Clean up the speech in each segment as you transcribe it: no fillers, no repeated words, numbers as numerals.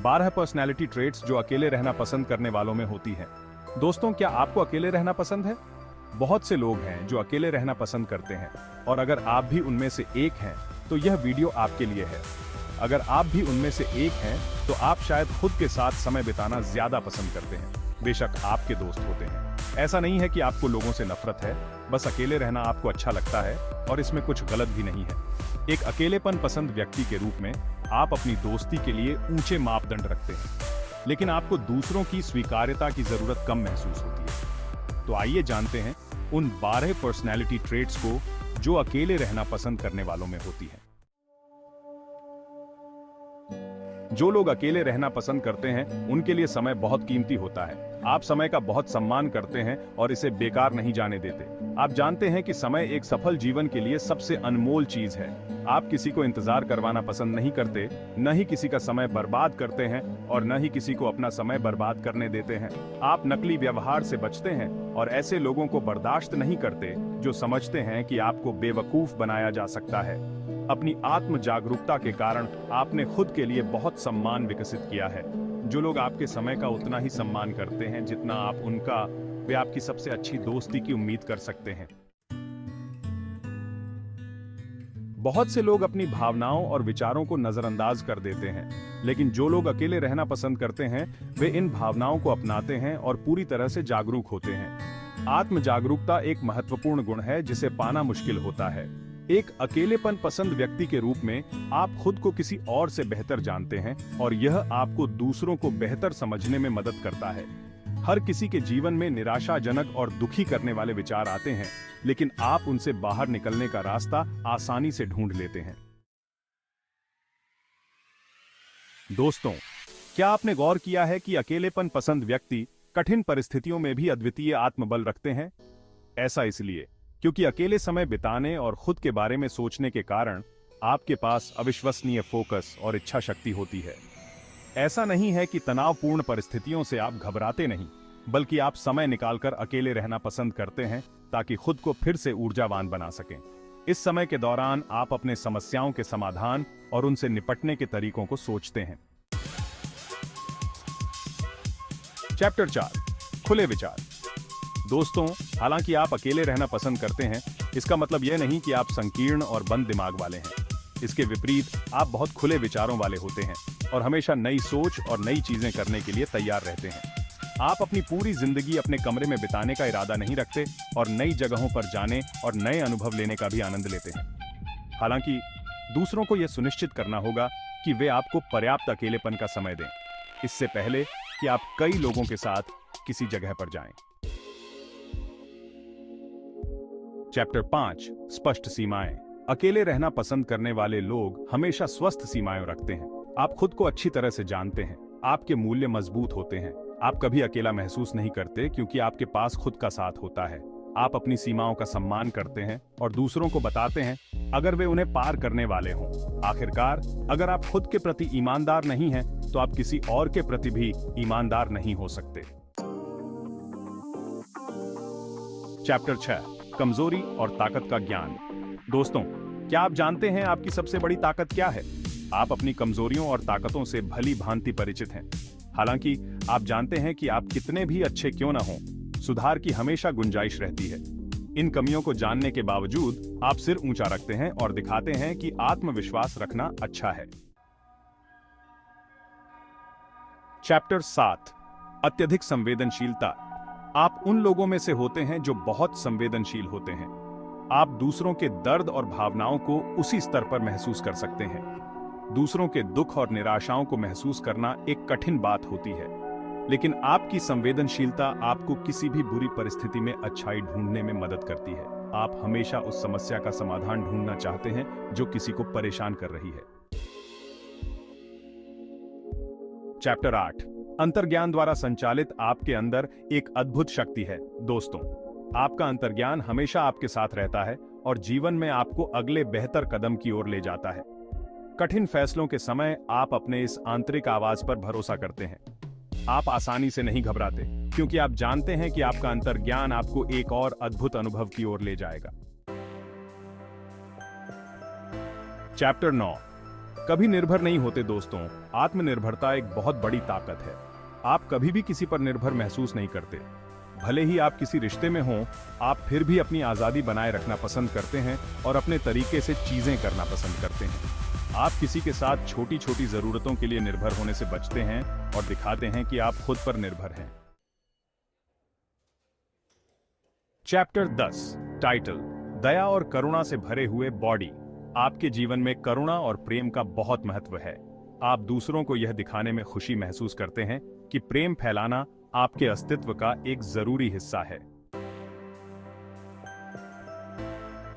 12 personality traits जो अकेले रहना पसंद करने वालों में होती हैं। दोस्तों, क्या आपको अकेले रहना पसंद है? बहुत से लोग हैं जो अकेले रहना पसंद करते हैं, और अगर आप भी उनमें से एक हैं तो यह वीडियो आपके लिए है। अगर आप भी उनमें से एक हैं तो आप शायद खुद के साथ समय बिताना ज्यादा पसंद करते हैं, बेशक आपके दोस्त होते हैं। ऐसा नहीं है कि आपको लोगों से नफरत है, बस अकेले रहना आपको अच्छा लगता है और इसमें कुछ गलत भी नहीं है। एक अकेलेपन पसंद व्यक्ति के रूप में आप अपनी दोस्ती के लिए ऊंचे मापदंड रखते हैं, लेकिन आपको दूसरों की स्वीकार्यता की जरूरत कम महसूस होती है। तो आइए जानते हैं उन 12 पर्सनैलिटी ट्रेट्स को जो अकेले रहना पसंद करने वालों में होती है। जो लोग अकेले रहना पसंद करते हैं उनके लिए समय बहुत कीमती होता है। आप समय का बहुत सम्मान करते हैं और इसे बेकार नहीं जाने देते। आप जानते हैं कि समय एक सफल जीवन के लिए सबसे अनमोल चीज है। आप किसी को इंतजार करवाना पसंद नहीं करते, न ही किसी का समय बर्बाद करते हैं और न ही किसी को अपना समय बर्बाद करने देते हैं। आप नकली व्यवहार से बचते हैं और ऐसे लोगों को बर्दाश्त नहीं करते जो समझते हैं कि आपको बेवकूफ बनाया जा सकता है। अपनी आत्म जागरूकता के कारण आपने खुद के लिए बहुत सम्मान विकसित किया है। जो लोग आपके समय का उतना ही सम्मान करते हैं जितना आप उनका, वे आपकी सबसे अच्छी दोस्ती की उम्मीद कर सकते हैं। बहुत से लोग अपनी भावनाओं और विचारों को नजरअंदाज कर देते हैं, लेकिन जो लोग अकेले रहना पसंद करते हैं वे इन भावनाओं को अपनाते हैं और पूरी तरह से जागरूक होते हैं। आत्म जागरूकता एक महत्वपूर्ण गुण है जिसे पाना मुश्किल होता है। एक अकेलेपन पसंद व्यक्ति के रूप में आप खुद को किसी और से बेहतर जानते हैं और यह आपको दूसरों को बेहतर समझने में मदद करता है। हर किसी के जीवन में निराशाजनक और दुखी करने वाले विचार आते हैं, लेकिन आप उनसे बाहर निकलने का रास्ता आसानी से ढूंढ लेते हैं। दोस्तों, क्या आपने गौर किया है कि अकेलेपन पसंद व्यक्ति कठिन परिस्थितियों में भी अद्वितीय आत्मबल रखते हैं? ऐसा इसलिए क्योंकि अकेले समय बिताने और खुद के बारे में सोचने के कारण आपके पास अविश्वसनीय फोकस और इच्छा शक्ति होती है। ऐसा नहीं है कि तनावपूर्ण परिस्थितियों से आप घबराते नहीं, बल्कि आप समय निकालकर अकेले रहना पसंद करते हैं ताकि खुद को फिर से ऊर्जावान बना सकें। इस समय के दौरान आप अपने समस्याओं के समाधान और उनसे निपटने के तरीकों को सोचते हैं। चैप्टर 4, खुले विचार। दोस्तों, हालांकि आप अकेले रहना पसंद करते हैं, इसका मतलब यह नहीं कि आप संकीर्ण और बंद दिमाग वाले हैं। इसके विपरीत आप बहुत खुले विचारों वाले होते हैं और हमेशा नई सोच और नई चीजें करने के लिए तैयार रहते हैं। आप अपनी पूरी जिंदगी अपने कमरे में बिताने का इरादा नहीं रखते और नई जगहों पर जाने और नए अनुभव लेने का भी आनंद लेते हैं। हालांकि दूसरों को यह सुनिश्चित करना होगा कि वे आपको पर्याप्त अकेलेपन का समय दें, इससे पहले कि आप कई लोगों के साथ किसी जगह पर जाएं। चैप्टर 5, स्पष्ट सीमाएं। अकेले रहना पसंद करने वाले लोग हमेशा स्वस्थ सीमाएं रखते हैं। आप खुद को अच्छी तरह से जानते हैं, आपके मूल्य मजबूत होते हैं। आप कभी अकेला महसूस नहीं करते क्योंकि आपके पास खुद का साथ होता है। आप अपनी सीमाओं का सम्मान करते हैं और दूसरों को बताते हैं अगर वे उन्हें पार करने वाले हों। आखिरकार, अगर आप खुद के प्रति ईमानदार नहीं हैं, तो आप किसी और के प्रति भी ईमानदार नहीं हो सकते। चैप्टर 6, कमजोरी और ताकत का ज्ञान। दोस्तों, क्या आप जानते हैं आपकी सबसे बड़ी ताकत क्या है? आप अपनी कमजोरियों और ताकतों से भली भांति परिचित हैं। हालांकि आप जानते हैं कि आप कितने भी अच्छे क्यों ना हों, सुधार की हमेशा गुंजाइश रहती है। इन कमियों को जानने के बावजूद आप सिर ऊंचा रखते हैं और दिखाते हैं कि आत्मविश्वास रखना अच्छा है। चैप्टर 7, अत्यधिक संवेदनशीलता। आप उन लोगों में से होते हैं जो बहुत संवेदनशील होते हैं। आप दूसरों के दर्द और भावनाओं को उसी स्तर पर महसूस कर सकते हैं। दूसरों के दुख और निराशाओं को महसूस करना एक कठिन बात होती है, लेकिन आपकी संवेदनशीलता आपको किसी भी बुरी परिस्थिति में अच्छाई ढूंढने में मदद करती है। आप हमेशा उस समस्या का समाधान ढूंढना चाहते हैं जो किसी को परेशान कर रही है। चैप्टर 8, अंतर्ज्ञान द्वारा संचालित आपके अंदर एक अद्भुत शक्ति है। दोस्तों, आपका अंतर्ज्ञान हमेशा आपके साथ रहता है और जीवन में आपको अगले बेहतर कदम की ओर ले जाता है। कठिन फैसलों के समय आप अपने इस आंतरिक आवाज पर भरोसा करते हैं। आप आसानी से नहीं घबराते क्योंकि आप जानते हैं कि आपका अंतर्ज्ञान आपको एक और अद्भुत अनुभव की ओर ले जाएगा। चैप्टर 9, कभी निर्भर नहीं होते दोस्तों। आत्मनिर्भरता एक बहुत बड़ी ताकत है। आप कभी भी किसी पर निर्भर महसूस नहीं करते। भले ही आप किसी रिश्ते में हों, आप फिर भी अपनी आज़ादी बनाए रखना पसंद करते हैं और अपने तरीके से चीज़ें करना पसंद करते हैं। आप किसी के साथ छोटी छोटी ज़रूरतों के लिए निर्भर होने से बचते हैं और दिखाते हैं कि आप खुद पर निर्भर हैं। चैप्टर 10 टाइटल दया और करुणा से भरे हुए बॉडी। आपके जीवन में करुणा और प्रेम का बहुत महत्व है। आप दूसरों को यह दिखाने में खुशी महसूस करते हैं कि प्रेम फैलाना आपके अस्तित्व का एक जरूरी हिस्सा है।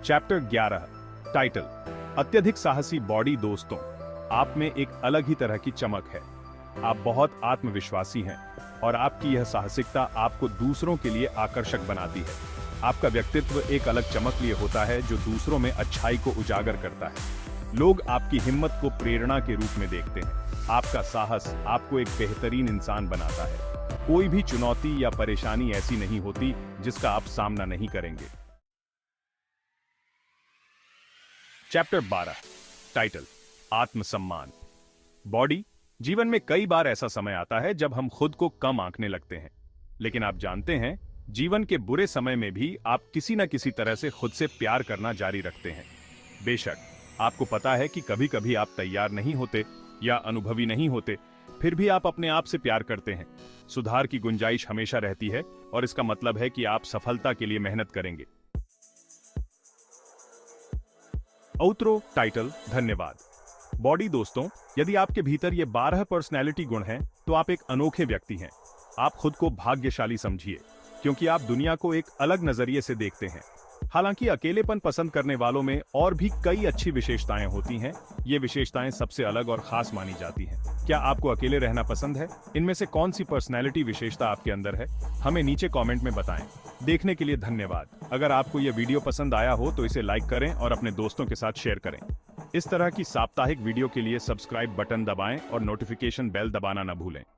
चैप्टर 11 टाइटल अत्यधिक साहसी बॉडी। दोस्तों, आप में एक अलग ही तरह की चमक है। आप बहुत आत्मविश्वासी हैं और आपकी यह साहसिकता आपको दूसरों के लिए आकर्षक बनाती है। आपका व्यक्तित्व एक अलग चमक लिए होता है जो दूसरों में अच्छाई को उजागर करता है। लोग आपकी हिम्मत को प्रेरणा के रूप में देखते हैं। आपका साहस आपको एक बेहतरीन इंसान बनाता है। कोई भी चुनौती या परेशानी ऐसी नहीं होती जिसका आप सामना नहीं करेंगे। चैप्टर 12 टाइटल आत्मसम्मान। बॉडी। जीवन में कई बार ऐसा समय आता है जब हम खुद को कम आंकने लगते हैं, लेकिन आप जानते हैं जीवन के बुरे समय में भी आप किसी न किसी तरह से खुद से प्यार करना जारी रखते हैं। बेशक आपको पता है कि कभी कभी आप तैयार नहीं होते या अनुभवी नहीं होते, फिर भी आप अपने आप से प्यार करते हैं। सुधार की गुंजाइश हमेशा रहती है और इसका मतलब है कि आप सफलता के लिए मेहनत करेंगे। आउटरो टाइटल धन्यवाद। बॉडी। दोस्तों, यदि आपके भीतर ये 12 पर्सनैलिटी गुण हैं, तो आप एक अनोखे व्यक्ति हैं। आप खुद को भाग्यशाली समझिए, क्योंकि आप दुनिया को एक अलग नजरिए से देखते हैं। हालांकि अकेलेपन पसंद करने वालों में और भी कई अच्छी विशेषताएं होती हैं, ये विशेषताएं सबसे अलग और खास मानी जाती हैं। क्या आपको अकेले रहना पसंद है? इनमें से कौन सी पर्सनैलिटी विशेषता आपके अंदर है? हमें नीचे कमेंट में बताएं। देखने के लिए धन्यवाद। अगर आपको यह वीडियो पसंद आया हो तो इसे लाइक करें और अपने दोस्तों के साथ शेयर करें। इस तरह की साप्ताहिक वीडियो के लिए सब्सक्राइब बटन दबाएं और नोटिफिकेशन बेल दबाना न भूलें।